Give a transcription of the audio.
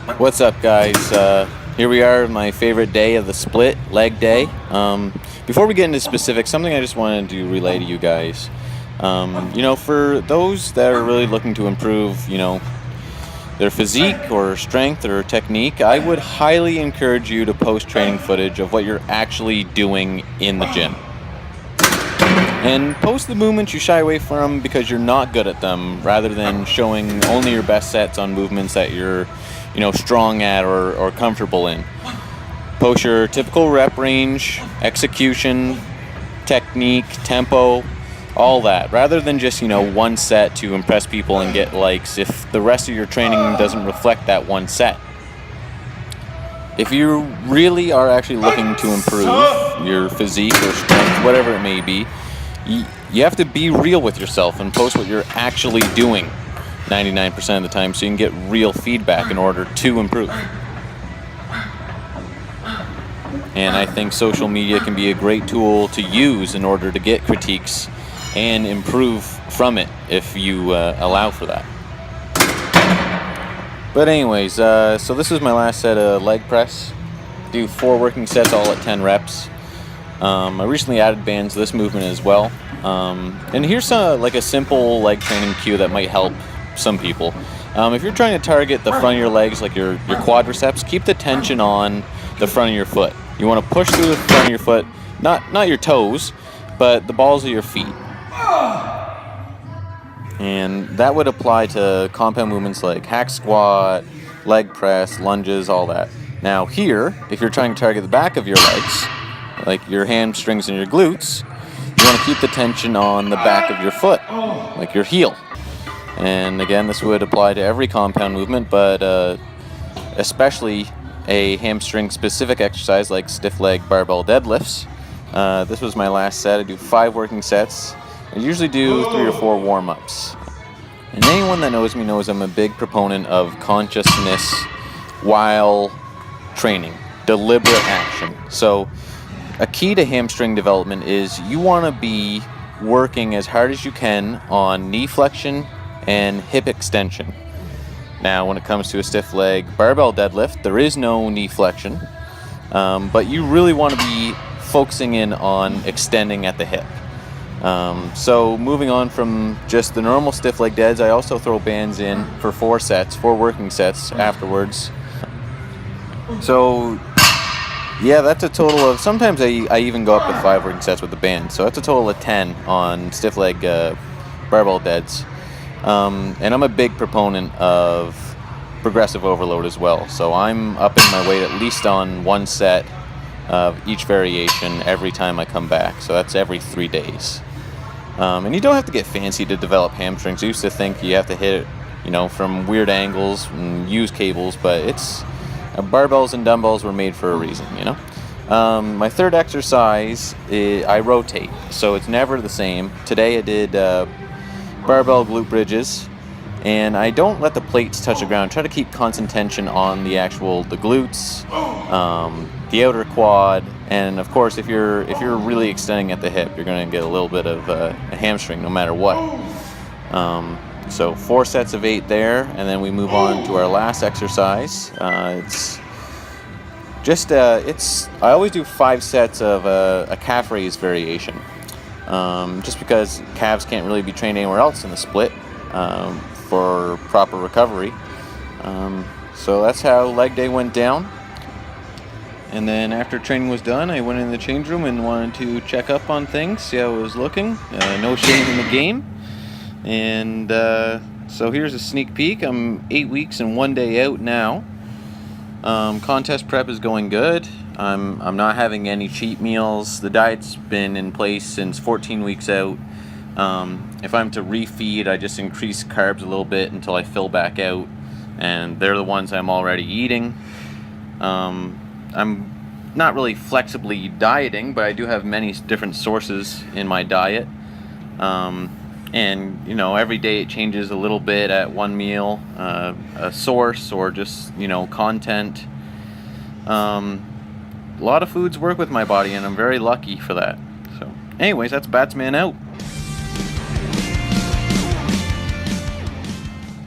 What's up, guys? Here we are, my favorite day of the split, leg day. Before we get into specifics, something I just wanted to relay to you guys. For those that are really looking to improve, their physique or strength or technique, I would highly encourage you to post training footage of what you're actually doing in the gym. And post the movements you shy away from because you're not good at them, rather than showing only your best sets on movements that you're strong at or comfortable in. Post your typical rep range, execution, technique, tempo, all that, rather than just one set to impress people and get likes if the rest of your training doesn't reflect that one set. If you really are actually looking to improve your physique or strength, whatever it may be, you have to be real with yourself and post what you're actually doing 99% of the time, so you can get real feedback in order to improve. And I think social media can be a great tool to use in order to get critiques and improve from it if you allow for that. But anyways, so this is my last set of leg press. Do 4 working sets, all at 10 reps. I recently added bands to this movement as well. And here's a simple leg training cue that might help some people. If you're trying to target the front of your legs, like your quadriceps, keep the tension on the front of your foot. You want to push through the front of your foot, not your toes, but the balls of your feet. And that would apply to compound movements like hack squat, leg press, lunges, all that. Now here, if you're trying to target the back of your legs, like your hamstrings and your glutes, you want to keep the tension on the back of your foot, like your heel. And again, this would apply to every compound movement, but especially a hamstring specific exercise like stiff leg barbell deadlifts. This was my last set. I do 5 working sets. I usually do 3 or 4 warm-ups. And anyone that knows me knows I'm a big proponent of consciousness while training, deliberate action. So a key to hamstring development is you want to be working as hard as you can on knee flexion and hip extension. Now, when it comes to a stiff leg barbell deadlift, there is no knee flexion, but you really want to be focusing in on extending at the hip. So moving on from just the normal stiff leg deads, I also throw bands in for 4 working sets afterwards. So yeah, that's a total of, sometimes I even go up to 5 working sets with the band. So that's a total of 10 on stiff leg barbell deads. And I'm a big proponent of progressive overload as well. So I'm upping my weight at least on 1 set of each variation every time I come back. So that's every 3 days. And you don't have to get fancy to develop hamstrings. I used to think you have to hit it, from weird angles and use cables, but barbells and dumbbells were made for a reason, My third exercise is I rotate, so it's never the same. Today I did barbell glute bridges, and I don't let the plates touch the ground. Try to keep constant tension on the glutes, the outer quad, and of course if you're really extending at the hip, you're going to get a little bit of a hamstring no matter what. So 4 sets of 8 there, and then we move on to our last exercise. I always do 5 sets of a calf raise variation, just because calves can't really be trained anywhere else in the split for proper recovery. So that's how leg day went down. And then after training was done, I went in the change room and wanted to check up on things, see how it was looking. No shame in the game. And so here's a sneak peek. I'm 8 weeks and 1 day out now. Contest prep is going good. I'm not having any cheat meals. The diet's been in place since 14 weeks out. If I'm to refeed, I just increase carbs a little bit until I fill back out, and they're the ones I'm already eating. I'm not really flexibly dieting, but I do have many different sources in my diet. And every day it changes a little bit at one meal, a source, or just content. A lot of foods work with my body, and I'm very lucky for that. So anyways, that's Batsman out.